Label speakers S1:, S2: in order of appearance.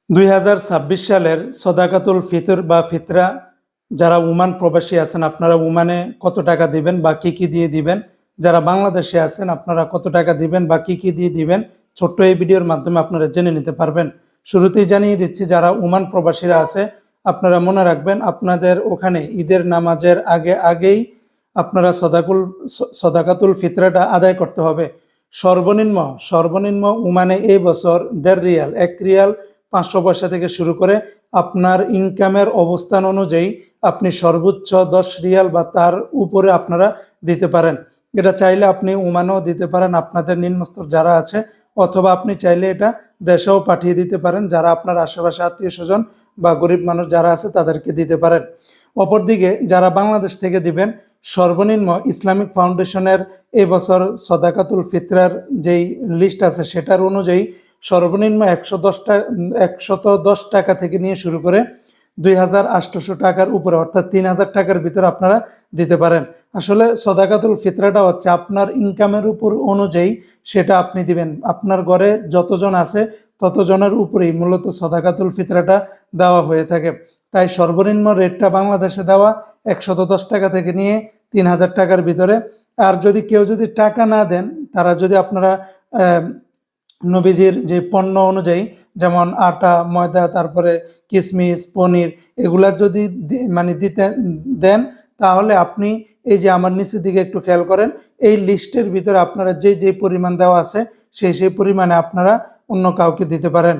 S1: 2026 সালের সদাকাতুল ফিতর বা ফিতরা যারা ওমান প্রবাসী আছেন আপনারা ওমানে কত টাকা দিবেন বা কি কি দিয়ে দিবেন, যারা বাংলাদেশে আছেন আপনারা কত টাকা দিবেন বা কি কি দিয়ে দিবেন, ছোট্ট এই ভিডিওর মাধ্যমে আপনারা জেনে নিতে পারবেন। শুরুতেই জানিয়ে দিচ্ছি, যারা ওমান প্রবাসীরা আছে আপনারা মনে রাখবেন আপনাদের ওখানে ঈদের নামাজের আগেই আপনারা সদাকাতুল ফিতরাটা আদায় করতে হবে। সর্বনিম্ন ওমানে এই বছর 1.5 রিয়াল 1 রিয়াল 500 পয়সা থেকে শুরু করে আপনার ইনকামের অবস্থান অনুযায়ী আপনি সর্বোচ্চ 10 রিয়াল বা তার উপরে আপনারা দিতে পারেন। এটা চাইলে আপনি ওমানেও দিতে পারেন আপনাদের নিম্নস্তর যারা আছে, অথবা আপনি চাইলে এটা দেশেও পাঠিয়ে দিতে পারেন, যারা আপনার আশেপাশে আত্মীয় স্বজন বা গরিব মানুষ যারা আছে তাদেরকে দিতে পারেন। অপরদিকে যারা বাংলাদেশ থেকে দিবেন, সর্বনিম্ন ইসলামিক ফাউন্ডেশনের এবছর সদাকাতুল ফিতরার যেই লিস্ট আছে সেটার অনুযায়ী সর্বনিম্ন 110 টাকা থেকে নিয়ে শুরু করে 2800 টাকার উপরে অর্থাৎ 3000 টাকার ভিতরে আপনারা দিতে পারেন। আসলে সদাকাতুল ফিতরাটা হচ্ছে আপনার ইনকামের উপর অনুযায়ী সেটা আপনি দিবেন। আপনার ঘরে যতজন আছে ততজনের উপরেই মূলত সদাকাতুল ফিতরাটা দেওয়া হয়ে থাকে। তাই সর্বনিম্ন রেটটা বাংলাদেশে দেওয়া 110 টাকা থেকে নিয়ে 3000 টাকার ভিতরে। আর যদি কেউ টাকা না দেন, তারা যদি আপনারা নবীজির যে পণ্য অনুযায়ী যেমন আটা, ময়দা, তারপরে কিশমিশ, পনির এগুলা যদি দিতে দেন, তাহলে আপনি এই যে আমার নিচের দিকে একটু খেয়াল করেন, এই লিস্টের ভিতরে আপনারা যে পরিমাণ দেওয়া আছে সেই পরিমাণে আপনারা অন্য কাউকে দিতে পারেন।